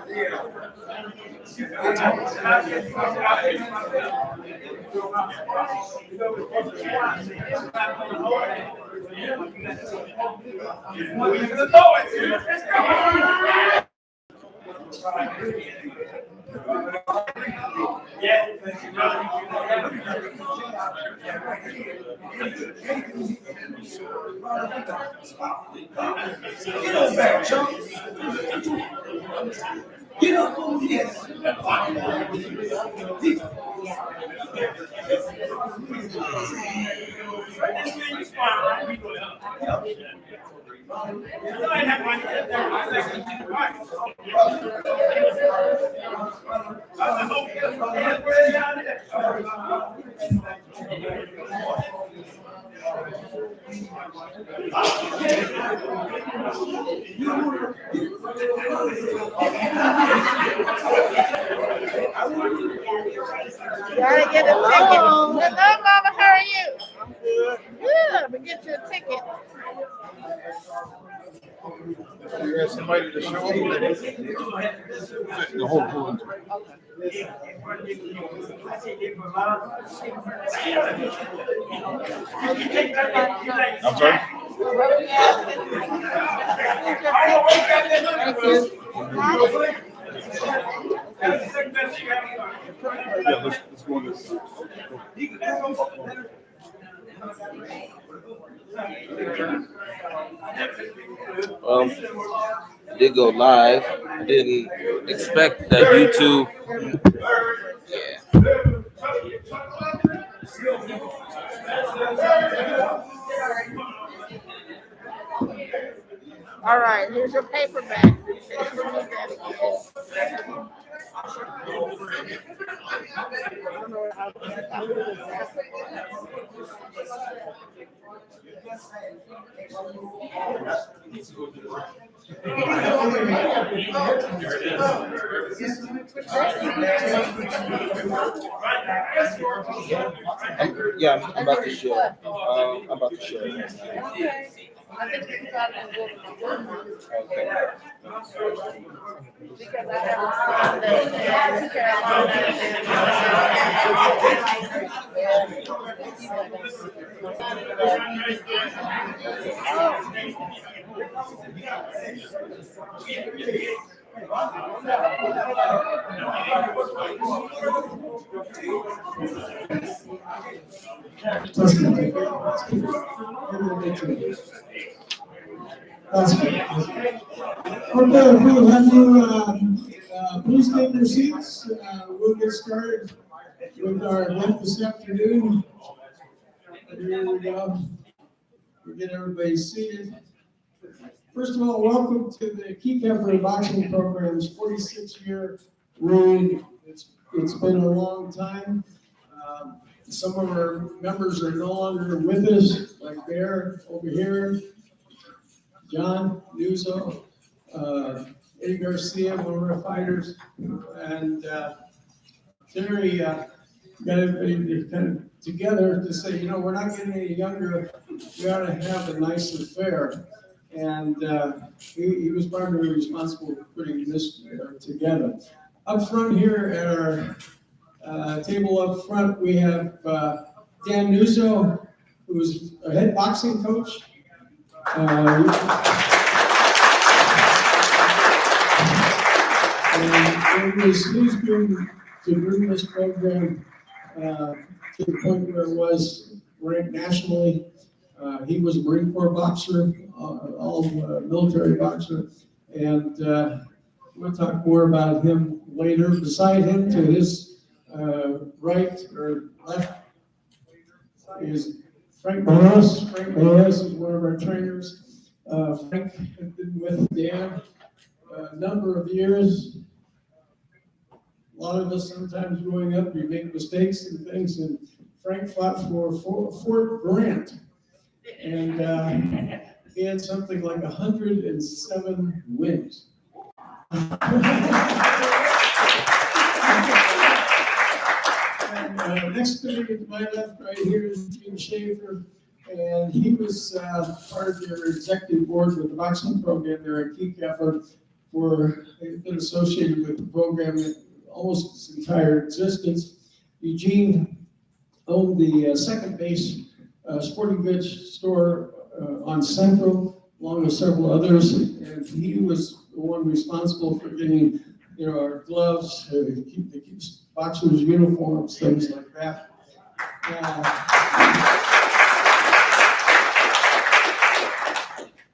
Get on back, Chuck. Get up on this. Gotta get a ticket. Hello, Mama. How are you? I'm good. Good. We get you a ticket. You got somebody to show up? No, hold on. I'm sorry? Thank you. Yeah, let's go on this. Did go live. Didn't expect that YouTube. Yeah. All right, here's your paperback. I'm about to share. I'm about to share. Okay. I think you got it. Okay. Because I have a son that's in That's good. Okay, if we'll have you please take your seats. We'll get started with our event this afternoon. Here we go. We'll get everybody seated. First of all, welcome to the Kieckhefer boxing program's 46-year reign. It's been a long time. Some of our members are no longer with us, like Bear over here, John Nuzzo, Eddie Garcia, one of our fighters, and Terry got everybody kind of together to say, you know, we're not getting any younger. We ought to have a nice affair. And he was primarily responsible for putting this together. Up front here at our table up front, we have Dan Nuzzo, who's a head boxing coach. And it was his dream to bring this program to the point where it was ranked nationally. He was a Marine Corps boxer, all military boxer, and we'll talk more about him later. Beside him, to his right or left, is Frank Barros. Frank Barros is one of our trainers. Frank has been with Dan a number of years. A lot of us sometimes growing up, we make mistakes and things, and Frank fought for Fort Grant. And he had something like 107 wins. And next to me, to my left, right here, is Gene Schaefer, and he was part of your executive board with the boxing program there at Kieckhefer. They've been associated with the program almost its entire existence. Eugene owned the second base sporting goods store on Central, along with several others, and he was the one responsible for getting, our gloves, to keep boxers' uniforms, things like that.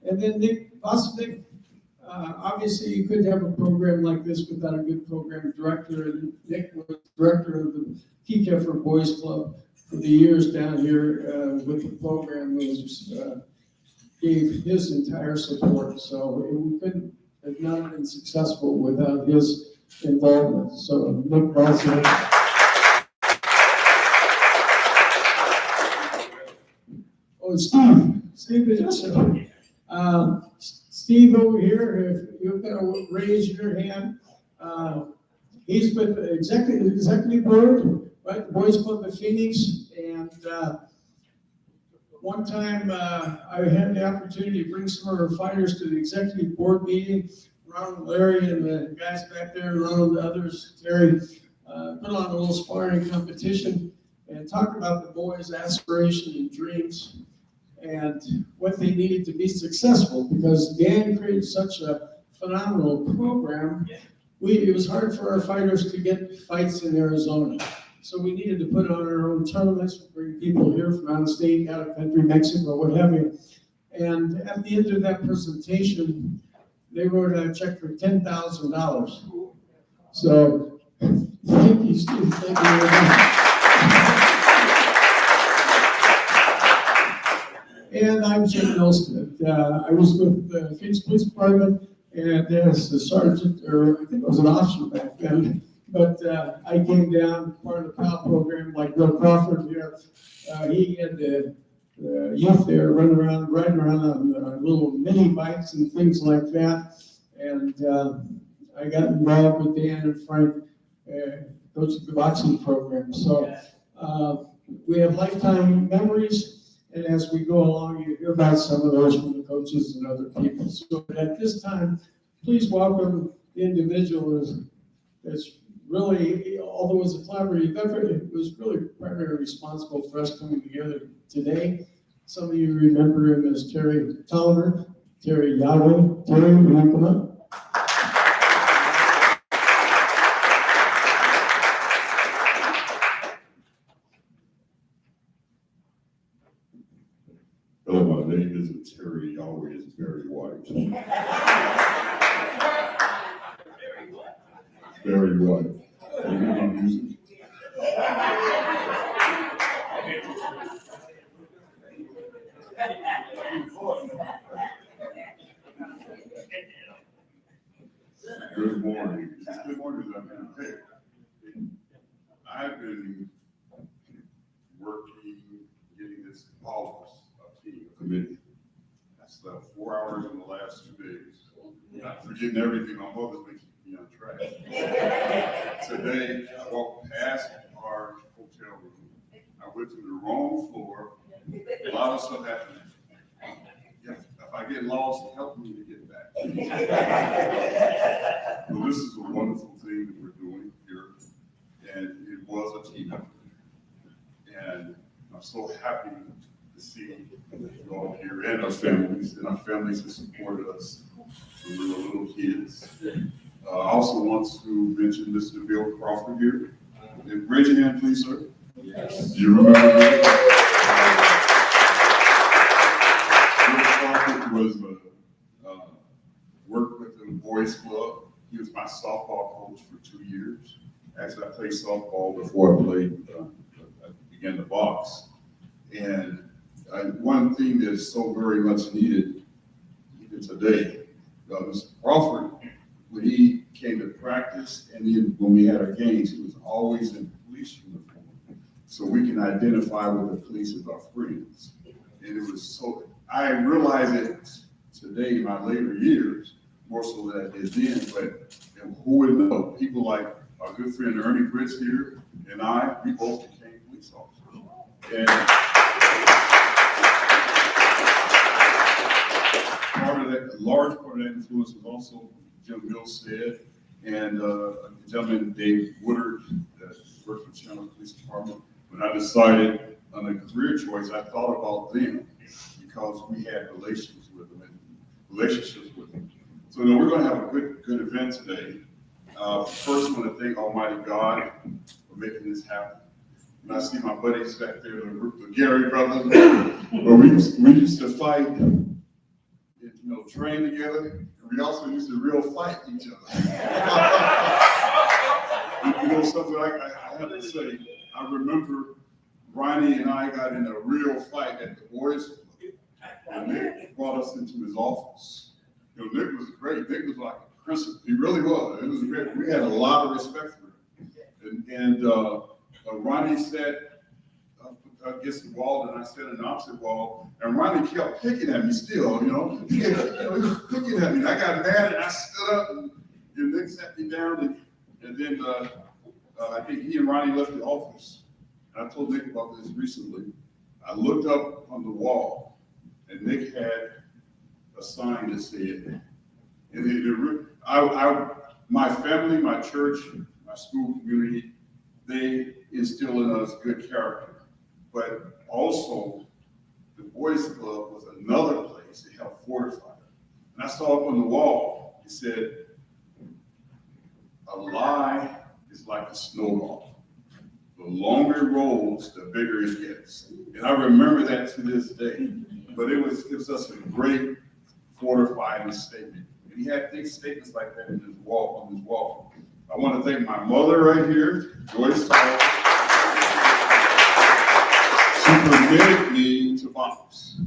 And then Nick Bosnick, obviously you couldn't have a program like this without a good program director, and Nick was director of the Kieckhefer Boys Club for the years down here with the program. Gave his entire support, so we couldn't have not been successful without his involvement. So Nick Bosnick. Oh, Steve is Steve over here, if you've got to raise your hand. He's with the executive board, right, the Boys Club of Phoenix, and one time I had the opportunity to bring some of our fighters to the executive board meeting. Ronald, Larry, and the guys back there, Ronald, the others, Terry, put on a little sparring competition and talk about the boys' aspirations and dreams and what they needed to be successful, because Dan created such a phenomenal program. It was hard for our fighters to get fights in Arizona. So we needed to put on our own tournaments, bring people here from out of state, out of country, Mexico, what have you. And at the end of that presentation, they wrote a check for $10,000. So thank you, Steve. Thank you very much. And I'm Jim Nelson. I was with the Phoenix Police Department, and as a sergeant, or I think I was an officer back then. But I came down part of the PAL program, like Bill Crawford here. He had the youth there riding around on little mini bikes and things like that. And I got involved with Dan and Frank, coaching the boxing program. So we have lifetime memories. And as we go along, you hear about some of those from the coaches and other people. So at this time, please welcome the individual that's really, although it was a collaborative effort, it was really primarily responsible for us coming together today. Some of you remember him as Terry Tolliver, Terry Yahweh. Terry, will you come up? Hello, my name isn't Terry Yahweh, it's Barry White. Barry White. Can you hear my music? Good morning. Good morning, hey, I've been working, getting this policy. Committee. I slept 4 hours in the last 2 days. Not forgetting everything. My mother's been keeping me on track. Today, I walked past our hotel room. I went to the wrong floor. A lot of stuff happened. Yeah, if I get lost, help me to get back. Well, this is a wonderful thing that we're doing here. And it was a team effort. And I'm so happy to see you all here and our families have supported us when we were little kids. I also want to mention Mr. Bill Crawford here. Raise your hand, please, sir. Yes. Do you remember Bill? Bill Crawford was worked with the Boys Club. He was my softball coach for 2 years. Actually, I played softball before I began to box. And one thing that is so very much needed even today, Mr. Crawford, when he came to practice and then when we had our games, he was always in police uniform. So we can identify with the police as our friends. And it was so, I realize it today in my later years, more so than I did then, but who would know? People like our good friend Ernie Britz here and we both became police officers. And part of that, a large part of that influence was also Jim Mills said, and a gentleman, Dave Woodard, that worked for Chandler Police Department. When I decided on a career choice, I thought about them because we had relationships with them. So we're going to have a good event today. First, I want to thank Almighty God for making this happen. And I see my buddies back there, the Gary brothers, where we used to fight, train together. And we also used to real fight each other. Something I have to say, I remember Ronnie and I got in a real fight at the boys' club. And Nick brought us into his office. Nick was great. Nick was like a principal. He really was. It was great. We had a lot of respect for him. And Ronnie sat against the wall, and I sat on the opposite wall. And Ronnie kept picking at me still, He was picking at me. And I got mad, and I stood up, and Nick sat me down. And then I think he and Ronnie left the office. And I told Nick about this recently. I looked up on the wall, and Nick had a sign that said, my family, my church, my school community, they instill in us good character. But also, the Boys Club was another place to help fortify it. And I saw up on the wall, it said, a lie is like a snowball. The longer it rolls, the bigger it gets. And I remember that to this day. But it was such a great fortifying statement. And he had big statements like that on his wall. I want to thank my mother right here, Joyce Tyler. She permitted me to box.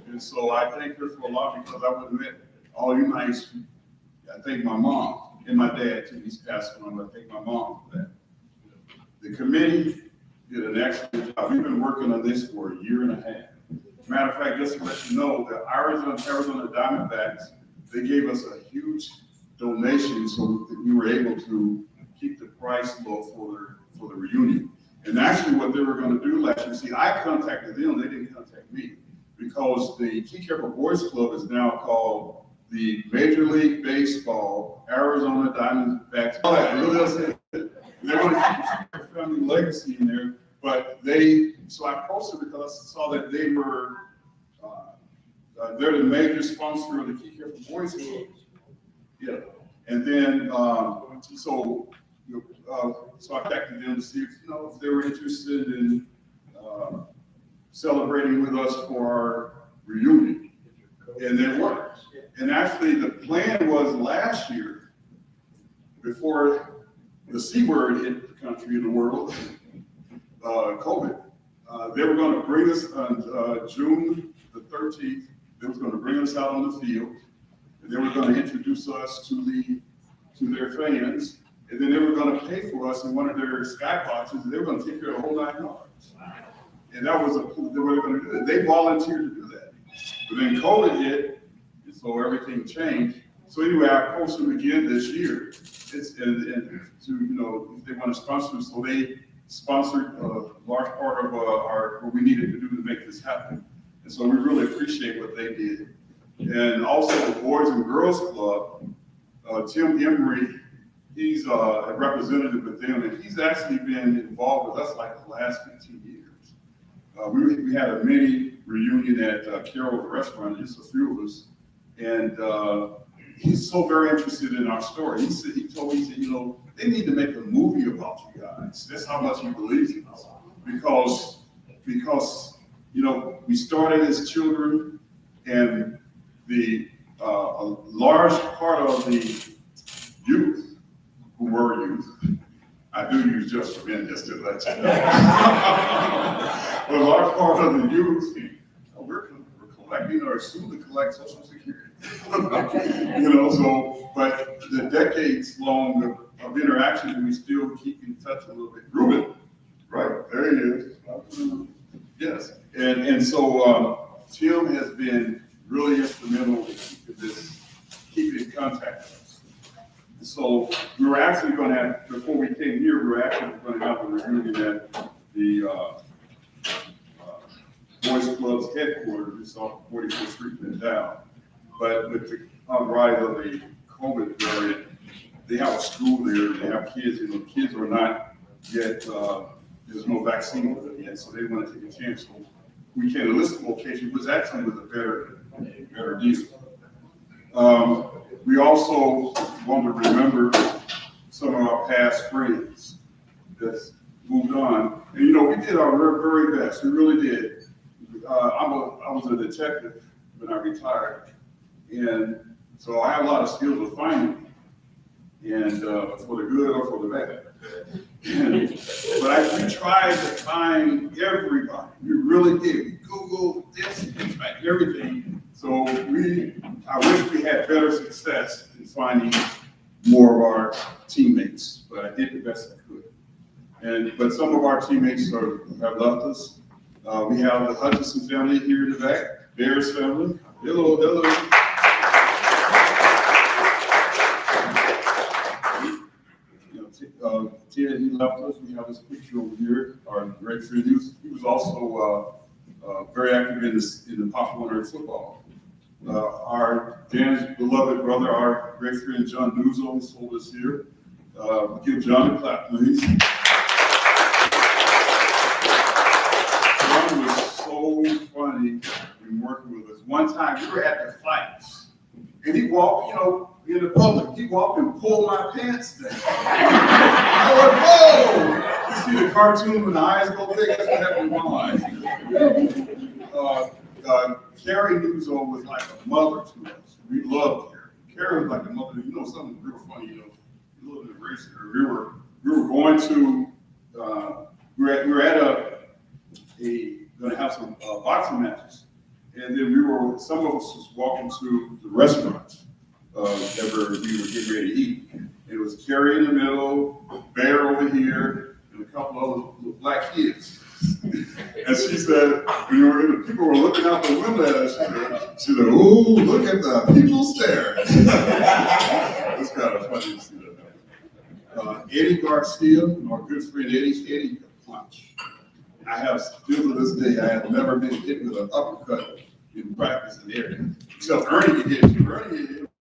And so I thank her for a lot because I would admit all you nice. I thank my mom and my dad too. He's passed on. I thank my mom for that. The committee did an excellent job. We've been working on this for a year and a half. Matter of fact, just to let you know, the Arizona Diamondbacks, they gave us a huge donation so that we were able to keep the price low for the reunion. And actually what they were going to do last year, see, I contacted them, they didn't contact me, because the Kieckhefer Boys Club is now called the Major League Baseball Arizona Diamondbacks. They want to keep their family legacy in there, but so I posted because I saw that they were, they're the major sponsor of the Kieckhefer Boys Club. Yeah. And then, so I contacted them to see if they were interested in celebrating with us for our reunion. And they were. And actually the plan was last year, before the C word hit the country and the world, COVID, they were going to bring us on June the 13th, they was going to bring us out on the field, and they were going to introduce us to their fans, and then they were going to pay for us in one of their skyboxes, and they were going to take care of the whole 9 yards. And that was they were going to do it. They volunteered to do that. But then COVID hit, and so everything changed. So anyway, I posted them again this year. And to, if they want to sponsor, so they sponsored a large part of what we needed to do to make this happen. And so we really appreciate what they did. And also the Boys and Girls Club, Tim Emery, he's a representative with them, and he's actually been involved with us like the last 15 years. We had a mini reunion at Carol's restaurant, just a few of us, and he's so very interested in our story. He told me, they need to make a movie about you guys. That's how much he believes in us. Because we started as children, and a large part of the youth who were youth, I do use just for men just to let you know. But a large part of the youth, we're collecting or soon to collect Social Security. But the decades long of interaction, we still keep in touch a little bit. Ruben, right, there he is. Yes, and so Tim has been really instrumental in keeping in contact with us. So we were actually going to have, before we came here, we were actually going to have a reunion at the Boys Club's headquarters, just off 44th Street and down. But with the rise of the COVID variant, they have a school there, they have kids, and the kids are not yet, there's no vaccine for them yet, so they want to take a chance. So we can enlist the location, which actually was a better deal. We also want to remember some of our past friends that's moved on. And you know, we did our very best, we really did. I was a detective when I retired, and so I have a lot of skills with finding people, and for the good or for the bad. But we tried to find everybody. We really did. We Googled this, we tried everything. So I wish we had better success in finding more of our teammates, but I did the best I could. But some of our teammates have left us. We have the Hutchinson family here in the back, Bears family. Hello. Ted, he left us. We have this picture over here. Our great friend, he was also very active in the Pop Warner football. Our Dan's beloved brother, our great friend John Nuzzo, is with us here. Give John a clap, please. John was so funny in working with us. One time we were at the fights, and he walked, in the public, he walked and pulled my pants down. I went, whoa! You see the cartoon when the eyes go big? That's what happened in my life. Carrie Nuzzo was like a mother to us. We loved Carrie. Carrie was like a mother. Something real funny, a little bit racist. We were going to, we were at gonna have some boxing matches. And then some of us was walking to the restaurant that we were getting ready to eat. And it was Carrie in the middle, Bear over here, and a couple of little black kids. And she said, people were looking out the window at us, she said, ooh, look at the people staring. It's kind of funny to see that. Eddie Garcia, our good friend Eddie could punch. I have, still to this day, I have never been hit with an uppercut in practice in the area. Except Ernie could hit you. Ernie hit